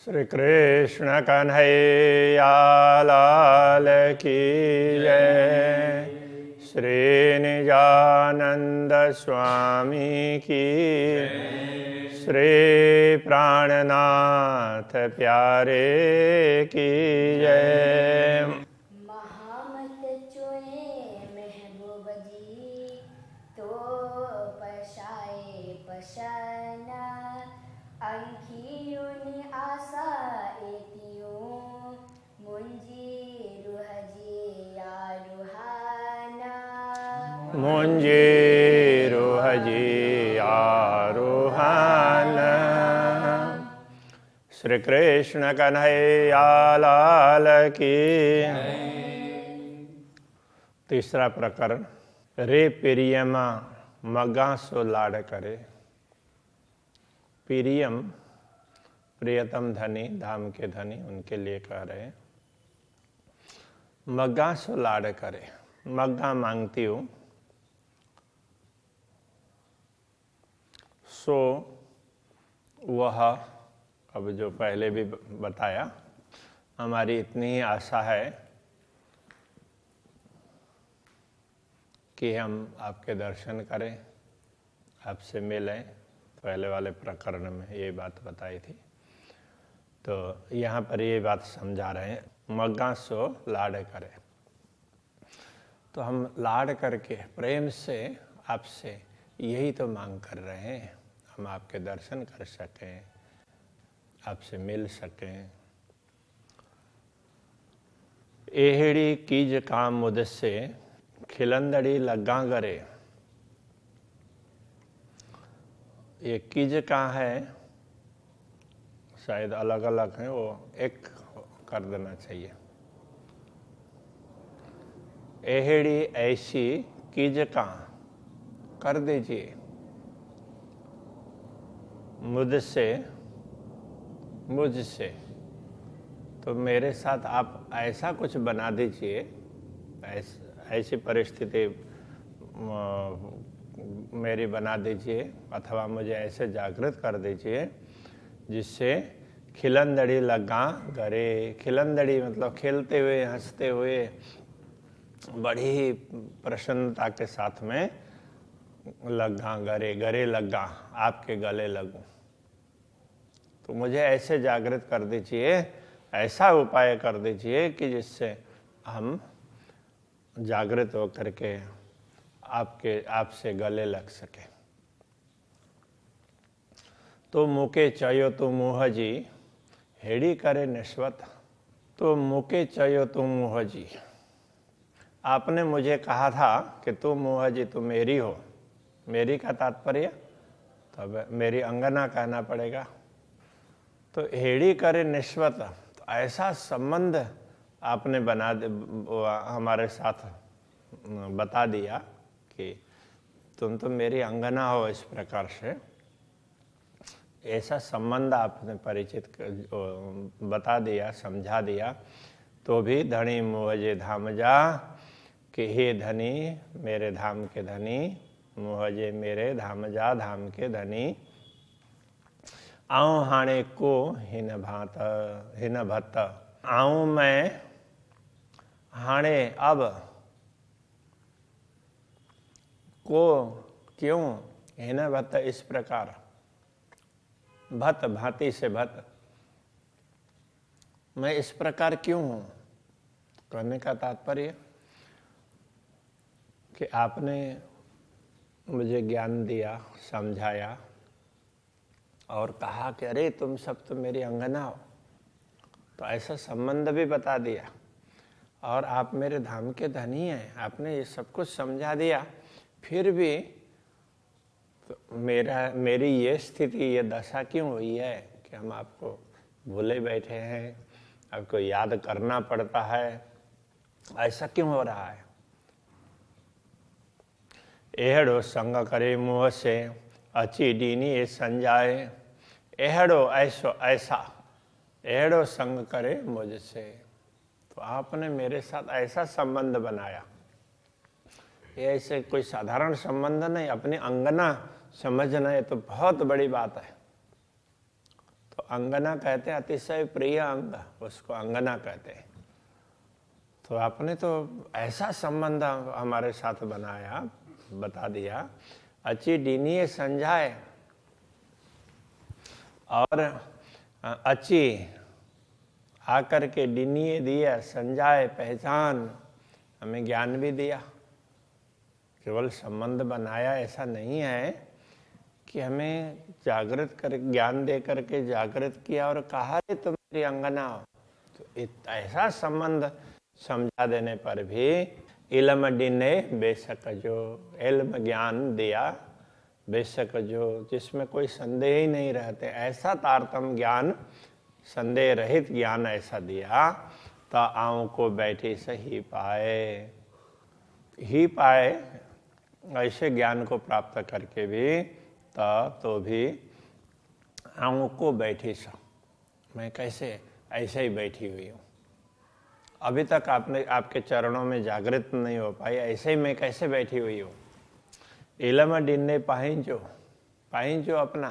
श्री कृष्ण कन्हैया लाल की जय। श्री निजानंद स्वामी की श्री प्राणनाथ प्यारे की जय। महामत चुए महबूब जी तो पशाए पशना अंखियुनि आशा एतियों मुंजी रुहजी या रुहाना मुंजे रुहजी आरोहन। श्री कृष्ण कन्हैया लाल की। तीसरा प्रकरण। रे प्रियमा मगा सो लाड करे। प्रियम प्रियतम धनी, धाम के धनी, उनके लिए कह रहे हैं। मग्गा सो लाड करे, मग्गा मांगती हूँ। सो वह, अब जो पहले भी बताया, हमारी इतनी ही आशा है कि हम आपके दर्शन करें, आपसे मिलें। पहले वाले प्रकरण में ये बात बताई थी, तो यहाँ पर ये बात समझा रहे हैं, मग्गा सो लाड करे। तो हम लाड करके प्रेम से आपसे यही तो मांग कर रहे हैं, हम आपके दर्शन कर सकें, आपसे मिल सकें। एहड़ी कीज काम मुझसे खिलंदड़ी लगा करे। ये कीज कहाँ है, शायद अलग अलग है, वो एक कर देना चाहिए। एहड़ी ऐसी कीज कहाँ कर दीजिए मुझसे, मुझसे। तो मेरे साथ आप ऐसा कुछ बना दीजिए, ऐसी परिस्थिति मेरी बना दीजिए, अथवा मुझे ऐसे जागृत कर दीजिए जिससे खिलंदड़ी लगा गरे। खिलंदड़ी मतलब खेलते हुए, हंसते हुए, बड़ी ही प्रसन्नता के साथ में लगा गरे, गरे लगा, आपके गले लगूं। तो मुझे ऐसे जागृत कर दीजिए, ऐसा उपाय कर दीजिए कि जिससे हम जागृत होकर के आपसे गले लग सके। तो मुके चयो तू मुँह जी हेड़ी करे नश्वत। तो मुके चयो तू मुँह जी, आपने मुझे कहा था कि तू मुँह जी, तू मेरी हो। मेरी का तात्पर्य तब मेरी अंगना कहना पड़ेगा। तो हेड़ी करे निश्वत, तो ऐसा संबंध आपने बना हमारे साथ बता दिया कि तुम तो मेरी अंगना हो। इस प्रकार से ऐसा संबंध आपने परिचित बता दिया, समझा दिया। तो भी धनी मुझे धाम जा, कि हे धनी, मेरे धाम के धनी, मुझे मेरे धाम जा, धाम के धनी। आऊं हाणे को हिन भत, आऊं मैं हाणे अब, को क्यों, हिन भत इस प्रकार, भत भांति से भत, मैं इस प्रकार क्यों हूं। कहने का तात्पर्य कि आपने मुझे ज्ञान दिया, समझाया और कहा कि अरे तुम सब तो मेरी अंगना हो। तो ऐसा संबंध भी बता दिया और आप मेरे धाम के धनी हैं, आपने ये सब कुछ समझा दिया। फिर भी तो मेरी ये स्थिति, ये दशा क्यों हुई है कि हम आपको भूले बैठे हैं, आपको याद करना पड़ता है, ऐसा क्यों हो रहा है। एहड़ो संग करे मुँह से अची डीनी ये संजाए। एहड़ो ऐसो ऐसा, एहड़ो संग करे मुझसे। तो आपने मेरे साथ ऐसा संबंध बनाया, ये ऐसे कोई साधारण संबंध नहीं, अपनी अंगना समझना, ये तो बहुत बड़ी बात है। तो अंगना कहते हैं, अतिशय प्रिय अंग, उसको अंगना कहते हैं। तो आपने तो ऐसा संबंध हमारे साथ बनाया, बता दिया, अची डीनिए संजाए, और अची आकर के डीनिए दिया, संजाए पहचान, हमें ज्ञान भी दिया। केवल संबंध बनाया ऐसा नहीं है कि हमें जागृत कर, ज्ञान दे करके जागृत किया और कहा रे तुम मेरी अंगना हो। तो ऐसा संबंध समझा देने पर भी इल्म डिने बेशक जो, इल्म ज्ञान दिया बेशक जो, जिसमें कोई संदेह ही नहीं रहते, ऐसा तारतम ज्ञान, संदेह रहित ज्ञान ऐसा दिया, तो आँव को बैठी सही पाए, ही पाए। ऐसे ज्ञान को प्राप्त करके भी तो भी आँव को बैठी सा, मैं कैसे ऐसे ही बैठी हुई हूँ, अभी तक आपने आपके चरणों में जागृत नहीं हो पाई, ऐसे ही मैं कैसे बैठी हुई हूँ। इलम डिन्ने पाहिंजो अपना,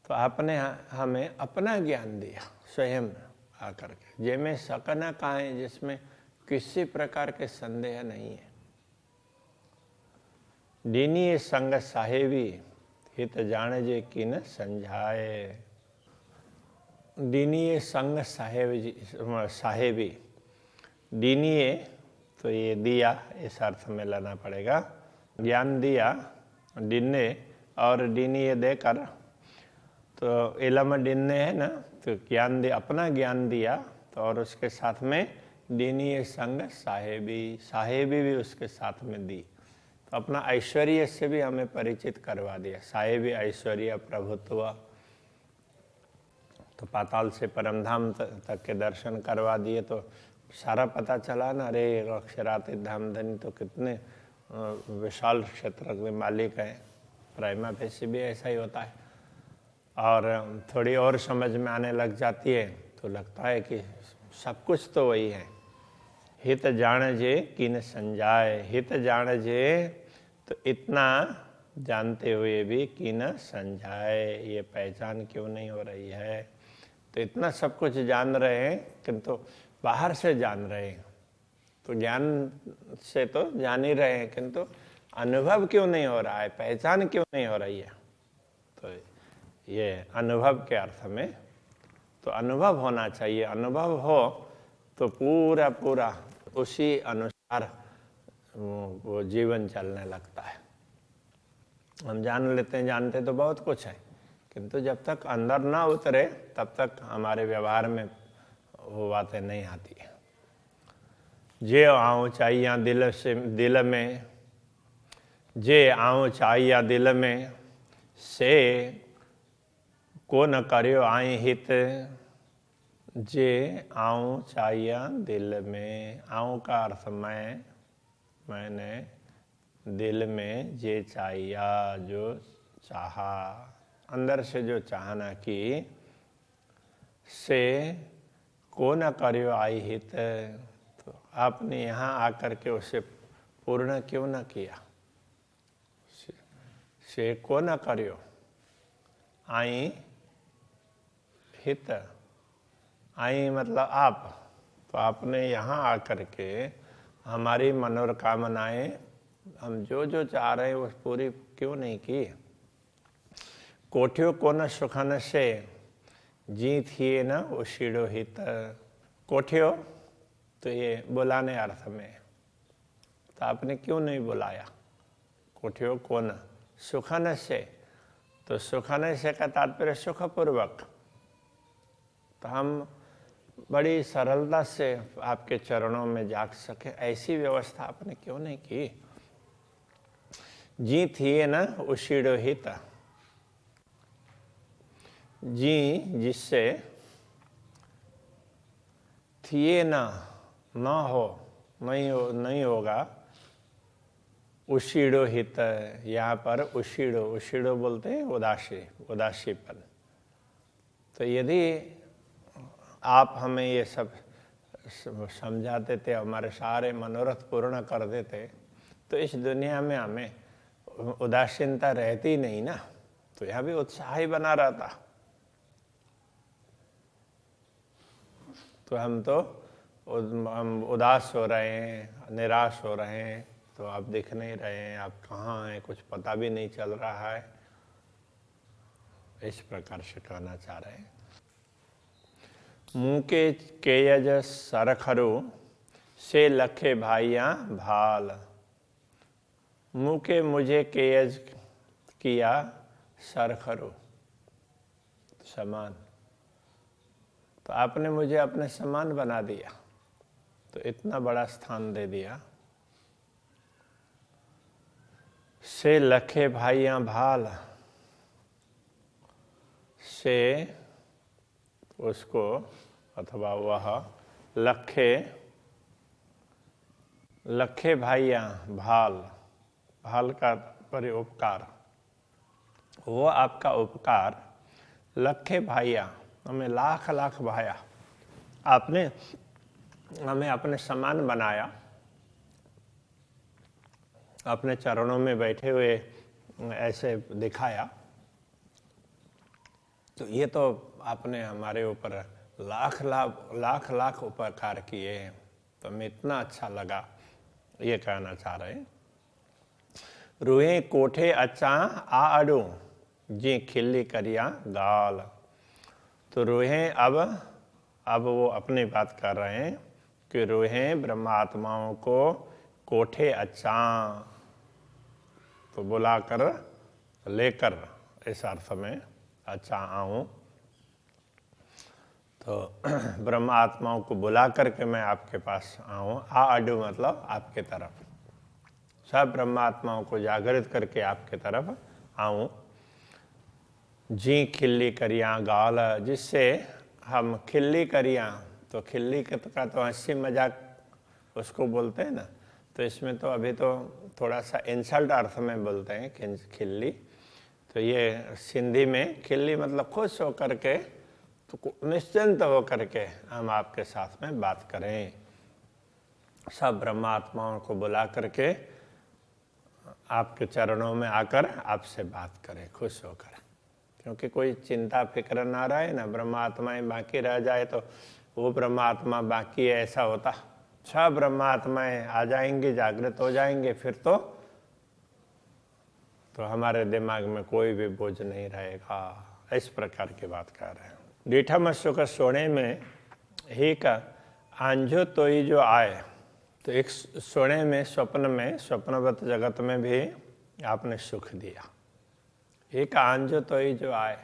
तो आपने हमें अपना ज्ञान दिया स्वयं आकर के, जिसमें शक न काहे, जिसमें किसी प्रकार के संदेह नहीं है। डीनिए संग साहेबी, हित जान जे किन संझाए। डीनिए संग साहेबी, डीनिए तो ये दिया, इस अर्थ में लेना पड़ेगा, ज्ञान दिया, डिन्ने और डीनिए देकर, तो इलम डिन्ने है ना, तो ज्ञान दिया, अपना ज्ञान दिया, तो और उसके साथ में डीनिए संग साहेबी, साहेबी भी उसके साथ में दी, तो अपना ऐश्वर्य से भी हमें परिचित करवा दिया। साहेबी ऐश्वर्य, प्रभुत्व, तो पाताल से परमधाम तक के दर्शन करवा दिए, तो सारा पता चला ना, अरे अक्षरातीत धामधनी तो कितने विशाल क्षेत्र के मालिक हैं। प्राइमा फेसी भी ऐसा ही होता है, और थोड़ी और समझ में आने लग जाती है तो लगता है कि सब कुछ तो वही है। हित जान जे किन संजाए, हित जान जे, तो इतना जानते हुए भी किन संजाए, ये पहचान क्यों नहीं हो रही है। तो इतना सब कुछ जान रहे हैं किंतु बाहर से जान रहे हैं, तो ज्ञान से तो जान ही रहे हैं, किंतु अनुभव क्यों नहीं हो रहा है, पहचान क्यों नहीं हो रही है। तो ये अनुभव के अर्थ में, तो अनुभव होना चाहिए, अनुभव हो तो पूरा पूरा उसी अनुसार वो जीवन चलने लगता है। हम जान लेते हैं, जानते तो बहुत कुछ है, किंतु जब तक अंदर ना उतरे तब तक हमारे व्यवहार में वो बातें नहीं आती है। जे आऊँ चाहिए दिल में, जे आऊँ चाहिए दिल में, से को न करियो आई हित। जे आऊँ चाहिए दिल में, आऊँ का अर्थ मैंने दिल में जे चाहिए, जो चाहा, अंदर से जो चाहना की, से को न करियो आई हित, तो आपने यहाँ आकर के उसे पूर्ण क्यों न किया। से को न करियो आई हित, आई मतलब आप, तो आपने यहाँ आकर के हमारी मनोकामनाएं, हम जो जो चाह रहे हैं वो पूरी क्यों नहीं की। कोठियो को न सुखन से, जी थिए न उशीड़ो हित। कोठियो तो ये बुलाने अर्थ में, तो आपने क्यों नहीं बुलाया। कोठियो को न सुखन से, तो सुखन से का तात्पर्य सुखपूर्वक, तो हम बड़ी सरलता से आपके चरणों में जाग सके, ऐसी व्यवस्था आपने क्यों नहीं की। जी थिए न उशीड़ो हित, जी जिससे थिए न हो, नहीं होगा, उशीड़ो हित, यहाँ पर उशीड़ो बोलते हैं उदासीपन। तो यदि आप हमें ये सब समझा देते, हमारे सारे मनोरथ पूर्ण कर देते, तो इस दुनिया में हमें उदासीनता रहती नहीं ना, तो यहाँ भी उत्साह ही बना रहता। तो हम तो हम उदास हो रहे हैं, निराश हो रहे हैं, तो आप दिख नहीं रहे हैं, आप कहाँ हैं, कुछ पता भी नहीं चल रहा है। इस प्रकार से कहना चाह रहे हैं। मुँह के केयज सरखरु से लखे भाइयाँ भाल। मुँह के मुझे केयज किया सरखरु, समान, तो आपने मुझे अपने समान बना दिया, तो इतना बड़ा स्थान दे दिया। से लखे भाइयाँ भाल, से उसको अथवा वह लखे, लखे भाइयाँ भाल, भाल का उपकार, वो आपका उपकार। लखे भाइयाँ, हमें लाख लाख भाया, आपने हमें अपने समान बनाया, अपने चरणों में बैठे हुए ऐसे दिखाया। तो ये तो आपने हमारे ऊपर लाख लाख उपकार किए हैं, तो हमें इतना अच्छा लगा, ये कहना चाह रहे हैं। रूहे कोठे अच्छा आ अडू जी खिल्ली करिया गाल। तो रूहें अब वो अपनी बात कर रहे हैं कि रूहें ब्रह्मात्माओं को कोठे अच्छा, तो बुलाकर लेकर, इस अर्थ में अच्छा आऊं, तो ब्रह्म आत्माओं को बुला करके मैं आपके पास आऊं। आ अडू मतलब आपके तरफ, सब ब्रह्म आत्माओं को जागृत करके आपके तरफ आऊं। जी खिल्ली करियाँ गाल, जिससे हम खिल्ली करियाँ, तो खिल्ली का तो हंसी मजाक उसको बोलते हैं ना, तो इसमें तो अभी तो थोड़ा सा इंसल्ट अर्थ में बोलते हैं खिल्ली। तो ये सिंधी में खिल्ली मतलब खुश होकर के, तो निश्चिंत होकर के हम आपके साथ में बात करें। सब ब्रह्मात्माओं को बुला करके आपके चरणों में आकर आपसे बात करें खुश होकर, क्योंकि कोई चिंता फिक्र ना रहे ना, ब्रह्मात्माएं बाकी रह जाए तो वो ब्रह्मात्मा बाकी है ऐसा होता। सब ब्रह्मात्माएं आ जाएंगे, जागृत हो जाएंगे, फिर तो हमारे दिमाग में कोई भी बोझ नहीं रहेगा। इस प्रकार की बात कर रहे हैं। डीठा सुख सोने में ही का आंझो तो ही जो आए, तो एक सोने में, स्वप्नवत जगत में भी आपने सुख दिया। एक आंझो तो ही जो आए,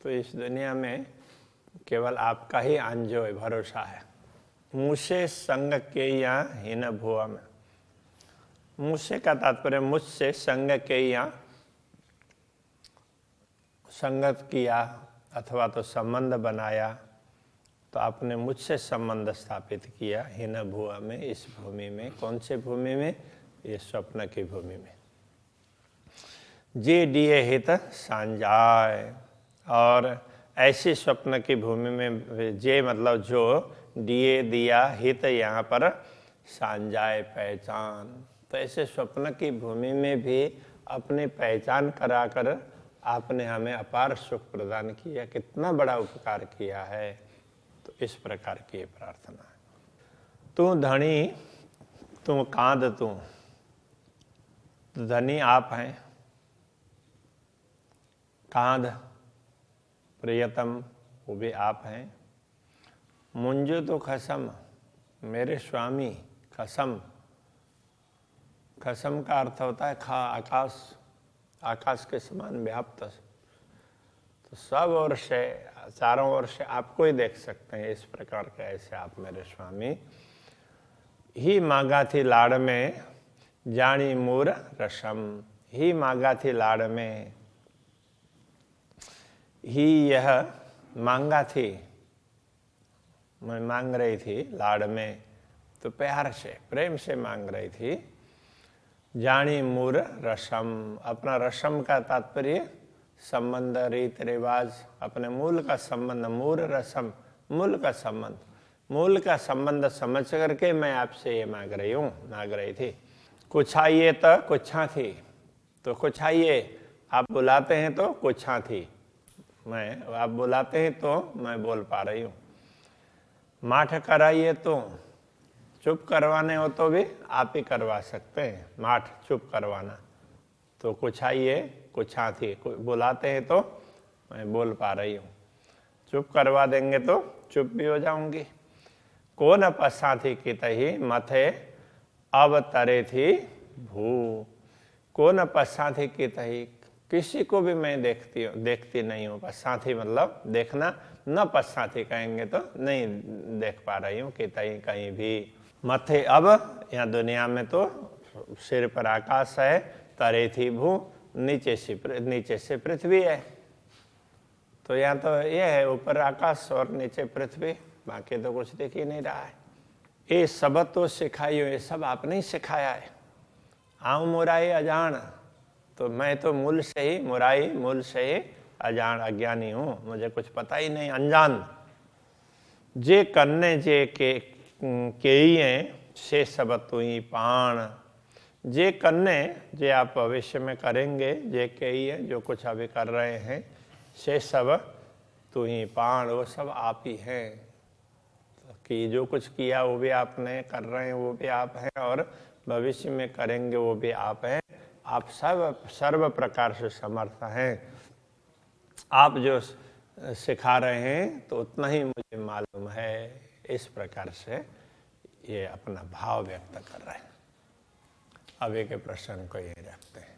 तो इस दुनिया में केवल आपका ही आंझो है, भरोसा है। मुझसे संग के यहाँ हीन भुआ में, मुझसे का तात्पर्य मुझसे, संग के यहाँ संगत किया अथवा तो संबंध बनाया, तो आपने मुझसे संबंध स्थापित किया हीन भुआ में, इस भूमि में। कौन से भूमि में? ये स्वप्न की भूमि में। जे दिए हित सांजाय, और ऐसी स्वप्न की भूमि में, जे मतलब जो, दिए दिया, हित यहाँ पर सांजाय पहचान, तो ऐसे स्वप्न की भूमि में भी अपनी पहचान कराकर आपने हमें अपार सुख प्रदान किया। कितना बड़ा उपकार किया है। तो इस प्रकार की प्रार्थना है। तू धनी तू कांद तू, तो धनी आप हैं, कांद प्रियतम वो भी आप हैं। मुंजो तो खसम, मेरे स्वामी, खसम, खसम का अर्थ होता है आकाश, आकाश के समान व्याप्त। तो सब ओर से, चारों ओर से आपको ही देख सकते हैं, इस प्रकार के ऐसे आप मेरे स्वामी। ही मांगा थी लाड़ में जानी मूर रसम, ही मांगा थी लाड़ में, ही यह मांगा थी, मैं मांग रही थी लाड़ में, तो प्यार से, प्रेम से मांग रही थी। जानी मूर रसम, अपना रसम का तात्पर्य संबंध, रीत रिवाज, अपने मूल का संबंध। मूल रसम, मूल का संबंध, मूल का संबंध समझ करके मैं आपसे ये मांग रही थी। कुछ आइए तो कुछा थी, तो कुछ आइए, आप बुलाते हैं तो कुछा थी, मैं, आप बुलाते हैं तो मैं बोल पा रही हूँ। माठ कराइए तो चुप करवाने हो तो भी आप ही करवा सकते हैं। माठ चुप करवाना तो कुछ आइए कुछ हाथी, बुलाते हैं तो मैं बोल पा रही हूँ, चुप करवा देंगे तो चुप भी हो जाऊंगी। को न पसाथी की तही मथे अब तरे थी भू। को न पसाथी की तही, किसी को भी मैं देखती नहीं हूँ। पसाथी मतलब देखना, न पसाथी कहेंगे तो नहीं देख पा रही हूँ कि तही कहीं भी। मथे अब, यहाँ दुनिया में तो सिर पर आकाश है, तरे थी भू, नीचे से पृथ्वी है। तो यहाँ तो ये है, ऊपर आकाश और नीचे पृथ्वी, बाकी तो कुछ दिख ही नहीं रहा है। ये सब तो सिखाइयो, ये सब आपने ही सिखाया है। आऊँ मुराई अजान, तो मैं तो मूल से ही मुराई, मूल से ही अजान अज्ञानी हूँ, मुझे कुछ पता ही नहीं, अनजान। जे कन्ने जे के से सब तू ही पाण। जे कन्ने, जे आप भविष्य में करेंगे, जे के जो कुछ अभी कर रहे हैं, से सब तू ही पाण, वो सब आप ही हैं। कि जो कुछ किया वो भी आपने, कर रहे हैं वो भी आप हैं, और भविष्य में करेंगे वो भी आप हैं। आप सब सर्व प्रकार से समर्थ हैं। आप जो सिखा रहे हैं तो उतना ही मुझे मालूम है। इस प्रकार से ये अपना भाव व्यक्त कर रहे हैं। अभी के प्रश्न को यही रखते हैं।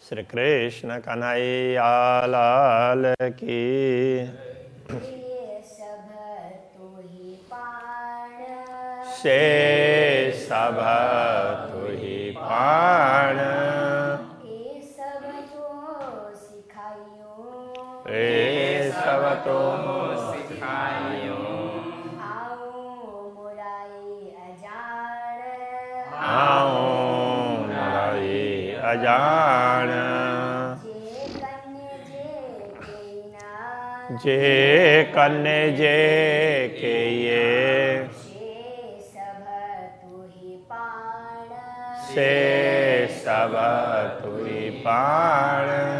श्री कृष्ण कन्हैया लाल की। से सब तू ही पाण। ए सब तो सिखाइयो, ए सब तो सिखाइयो। आओ मुराई अजान, आओ मुराई अजान। जे कन्ने जे के ये, से सब तू ही पाण।